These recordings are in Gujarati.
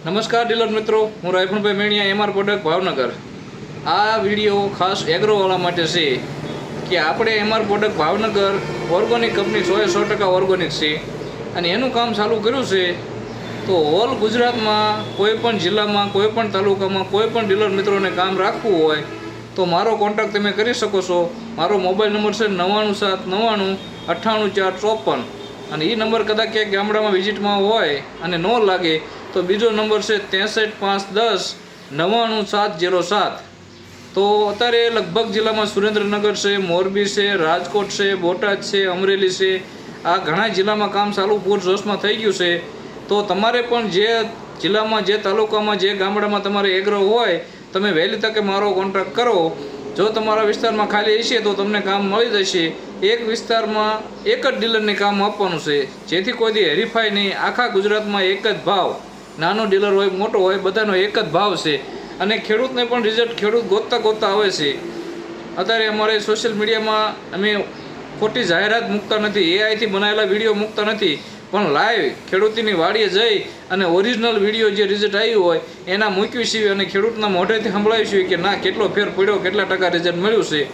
નમસ્કાર ડીલર મિત્રો, હું રાયફણભાઈ મેણિયા, એમઆર પ્રોડક્ટ ભાવનગર। આ વિડીયો ખાસ એગ્રોવાળા માટે છે કે આપણે MR product Bhavnagar organic company 100% organic છે અને એનું કામ ચાલુ કર્યું છે। તો ઓલ ગુજરાતમાં કોઈપણ જિલ્લામાં, કોઈપણ તાલુકામાં, કોઈપણ ડીલર મિત્રોને કામ રાખવું હોય તો મારો કોન્ટેક્ટ તમે કરી શકો છો। મારો મોબાઈલ નંબર છે 97 99 98 4 54 અને એ નંબર કદાચ ક્યાંક ગામડામાં વિઝિટમાં હોય અને ન લાગે તો બીજો નંબર છે 63 510 99 707। તો અત્યારે લગભગ જિલ્લામાં સુરેન્દ્રનગર છે, મોરબી છે, રાજકોટ છે, બોટાદ છે, અમરેલી છે, આ ઘણા જિલ્લામાં કામ ચાલુ પૂરજોશમાં થઈ ગયું છે। તો તમારે પણ જે જિલ્લામાં, જે તાલુકામાં, જે ગામડામાં તમારે એગ્રો હોય, તમે વહેલી તકે મારો કોન્ટેક્ટ કરો। જો તમારા વિસ્તારમાં ખાલી હશે તો તમને કામ મળી જશે। એક વિસ્તારમાં એક જ ડીલરને કામ આપવાનું છે, જેથી કોઈ દી હેરીફાઈ નહીં। આખા ગુજરાતમાં એક જ ભાવ, નાનો ડીલર હોય મોટો હોય બધાનો એક જ ભાવ છે અને ખેડૂતને પણ રિઝલ્ટ ખેડૂત ગોતતા આવે છે। અત્યારે અમારે સોશિયલ મીડિયામાં અમે ખોટી જાહેરાત મૂકતા નથી, એઆઈથી બનાવેલા વિડીયો મૂકતા નથી, પણ લાઈવ ખેડૂતની વાડીએ જઈ અને ઓરિજિનલ વિડીયો જે રિઝલ્ટ આવ્યું હોય એના મૂકવી છીએ અને ખેડૂતના મોઢેથી સંભળાવીશું કે ના કેટલો ફેર પડ્યો, કેટલા ટકા રિઝલ્ટ મળ્યું છે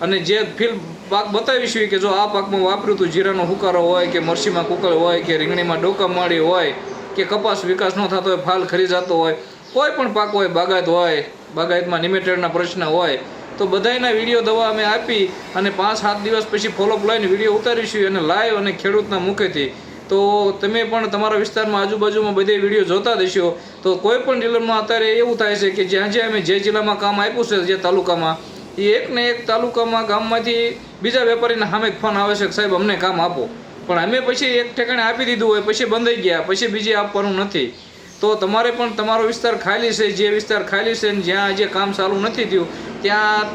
અને જે ફિલ્ડ પાક બતાવીશું કે જો આ પાકમાં વાપર્યું હતું, જીરાનો હુકારો હોય કે મરચીમાં કુકળ હોય કે રીંગણીમાં ડોકા માળી હોય કે કપાસ વિકાસ ન થતો હોય, ફાલ ખરી જતો હોય, કોઈ પણ પાક હોય, બાગાયત હોય, બાગાયતમાં નિમેટેડના પ્રશ્ન હોય, તો બધાના વિડીયો દવા અમે આપી અને 5-7 દિવસ પછી ફોલોઅપ લઈને વિડીયો ઉતારીશું અને લાઈવ અને ખેડૂતના મુખેથી। તો તમે પણ તમારા વિસ્તારમાં આજુબાજુમાં બધે વિડીયો જોતા દેશો। તો કોઈ પણ ડીલરમાં અત્યારે એવું થાય છે કે જ્યાં જ્યાં અમે જે જિલ્લામાં કામ આપ્યું છે, જે તાલુકામાં, એ એકને એક તાલુકામાં ગામમાંથી બીજા વેપારીના સામે ફોન આવે છે કે સાહેબ અમને કામ આપો, પણ અમે પછી એક ઠેકાણે આપી દીધું હોય પછી બંધાઈ ગયા, પછી બીજે આપવાનું નથી। તો તમારે પણ તમારો વિસ્તાર ખાલી છે, જે વિસ્તાર ખાલી છે ને જ્યાં જે કામ ચાલુ નથી થયું ત્યાં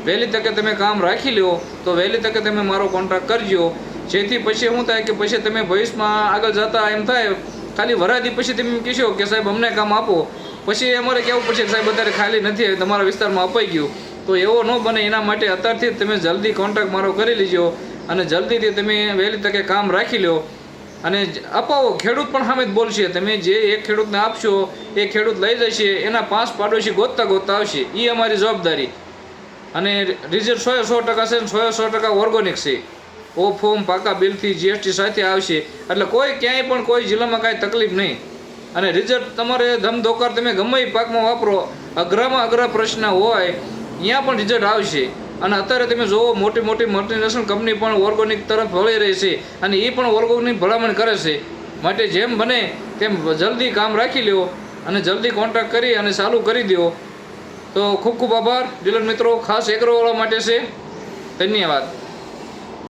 વહેલી તકે તમે કામ રાખી લો। તો વહેલી તકે તમે મારો કોન્ટેક્ટ કરજો, જેથી પછી શું થાય કે પછી તમે ભવિષ્યમાં આગળ જતા એમ થાય ખાલી વરાદી પછી તમે કહેશો કે સાહેબ અમને કામ આપો, પછી અમારે કહેવું પડશે કે સાહેબ અત્યારે ખાલી નથી, તમારા વિસ્તારમાં અપાઈ ગયું। તો એવો ન બને એના માટે અત્યારથી જ તમે જલ્દી કોન્ટેક્ટ મારો કરી લીજો અને જલ્દીથી તમે વહેલી તકે કામ રાખી લો અને અપાવો। ખેડૂત પણ સામે જ બોલશે, તમે જે એક ખેડૂતને આપશો એ ખેડૂત લઈ જશે, એના 5 પાડોશી ગોતતા આવશે, એ અમારી જવાબદારી। અને રિઝલ્ટ 100% છે, 100% ઓર્ગોનિક છે, ઓ ફોર્મ પાકા બિલથી જીએસટી સાથે આવશે, એટલે કોઈ ક્યાંય પણ કોઈ જિલ્લામાં કાંઈ તકલીફ નહીં અને રિઝલ્ટ તમારે ધમધોકાર તમે ગમે એ પાકમાં વાપરો, અઘરામાં અઘરા પ્રશ્ન હોય ત્યાં પણ રિઝલ્ટ આવશે। અને અત્યારે તમે જુઓ મોટી મોટી મલ્ટીનેશનલ કંપની પણ ઓર્ગોનિક તરફ વળી રહી છે અને એ પણ ઓર્ગોનિક ભલામણ કરે છે, માટે જેમ બને તેમ જલ્દી કામ રાખી લો અને જલ્દી કોન્ટેક્ટ કરી અને ચાલુ કરી દો। તો ખૂબ ખૂબ આભાર ડીલર મિત્રો, ખાસ એગ્રોવાળા માટે છે। ધન્યવાદ।